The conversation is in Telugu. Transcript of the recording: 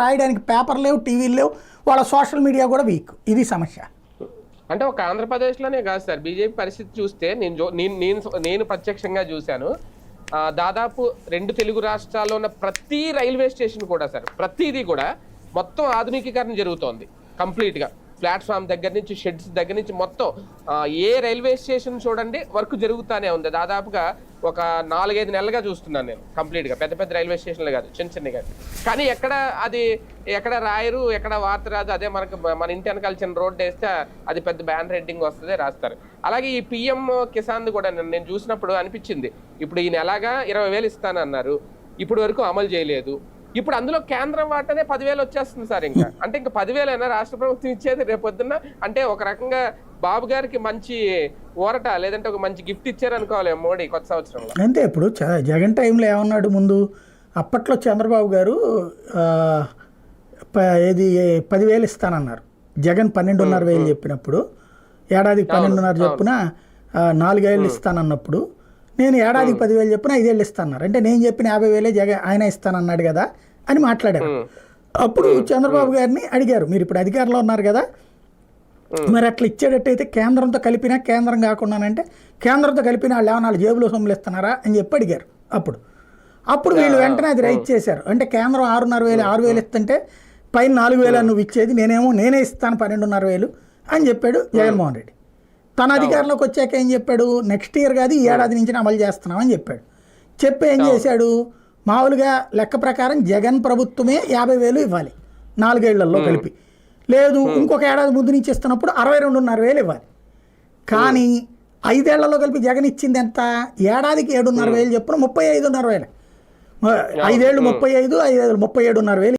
రాయడానికి పేపర్ లేవు, టీవీలు లేవు, వాళ్ళ సోషల్ మీడియా కూడా వీక్. ఇది సమస్య. అంటే ఒక ఆంధ్రప్రదేశ్లోనే కాదు సార్, బీజేపీ పరిస్థితి చూస్తే నేను ప్రత్యక్షంగా చూశాను. దాదాపు 2 తెలుగు రాష్ట్రాల్లో ఉన్న ప్రతి రైల్వే స్టేషన్ కూడా సార్, ప్రతిదీ కూడా మొత్తం ఆధునికీకరణ జరుగుతోంది కంప్లీట్గా. ప్లాట్ఫామ్ దగ్గర నుంచి, షెడ్స్ దగ్గర నుంచి మొత్తం ఏ రైల్వే స్టేషన్ చూడండి వర్క్ జరుగుతూనే ఉంది. దాదాపుగా ఒక 4-5 నెలలుగా చూస్తున్నాను నేను కంప్లీట్గా. పెద్ద పెద్ద రైల్వే స్టేషన్లు కాదు, చిన్న చిన్నగా. కానీ ఎక్కడ రాయరు, ఎక్కడ వార్త రాదు. అదే మన ఇంటి వెనకాల చిన్న రోడ్డు వేస్తే అది పెద్ద బ్యాన్ రేటింగ్ వస్తుంది, రాస్తారు. అలాగే ఈ పిఎం కిసాన్ కూడా నేను చూసినప్పుడు అనిపించింది, ఇప్పుడు ఈ నెలగా 20,000 ఇస్తానన్నారు, ఇప్పుడు వరకు అమలు చేయలేదు. ఇప్పుడు అందులో కేంద్రం వాటనే 10,000 వచ్చేస్తుంది సార్. ఇంకా అంటే ఇంకా 10,000 అయినా రాష్ట్ర ప్రభుత్వం ఇచ్చేది రేపొద్దున్న. అంటే ఒక రకంగా బాబు గారికి మంచి ఊరట, లేదంటే ఒక మంచి గిఫ్ట్ ఇచ్చారు అనుకోవాలి మోడీ కొత్త సంవత్సరంలో. అంతే. ఇప్పుడు జగన్ టైంలో ఏమన్నాడు ముందు, అప్పట్లో చంద్రబాబు గారు ఏది 10,000 ఇస్తానన్నారు. జగన్ 12,500 చెప్పినప్పుడు, ఏడాదికి 12,500 చొప్పున 4 ఏళ్ళు ఇస్తానన్నప్పుడు, నేను ఏడాదికి 10,000 చొప్పున 5 ఏళ్ళు ఇస్తాన్నారు. అంటే నేను చెప్పిన 50,000 జగన్ ఆయన ఇస్తానన్నాడు కదా అని మాట్లాడారు. అప్పుడు చంద్రబాబు గారిని అడిగారు, మీరు ఇప్పుడు అధికారంలో ఉన్నారు కదా, మరి అట్లా ఇచ్చేటట్టయితే కేంద్రంతో కలిపినా, కేంద్రం కాకుండానంటే కేంద్రంతో కలిపిన వాళ్ళు ఏమన్నా జేబులో సొమ్ములు ఇస్తున్నారా అని చెప్పి అడిగారు. అప్పుడు వీళ్ళు వెంటనే అది రైట్ చేశారు. అంటే కేంద్రం 6,500 6,000 ఇస్తుంటే పైన 4,000 నువ్వు ఇచ్చేది, నేనే ఇస్తాను 12,500 అని చెప్పాడు జగన్మోహన్ రెడ్డి. తన అధికారంలోకి వచ్చాక ఏం చెప్పాడు, నెక్స్ట్ ఇయర్ కాదు ఈ ఏడాది నుంచి అమలు చేస్తున్నామని చెప్పాడు. చెప్పి ఏం చేశాడు, మామూలుగా లెక్క ప్రకారం జగన్ ప్రభుత్వమే 50,000 ఇవ్వాలి 4 ఏళ్లలో కలిపి. లేదు, ఇంకొక ఏడాది ముందు నుంచి ఇస్తున్నప్పుడు 62,500 ఇవ్వాలి. కానీ 5 ఏళ్లలో కలిపి జగన్ ఇచ్చింది ఎంత, ఏడాదికి 7,500 చొప్పున 35,500. 5 ఏళ్ళు 35, 5 ఏళ్ళు 37,500.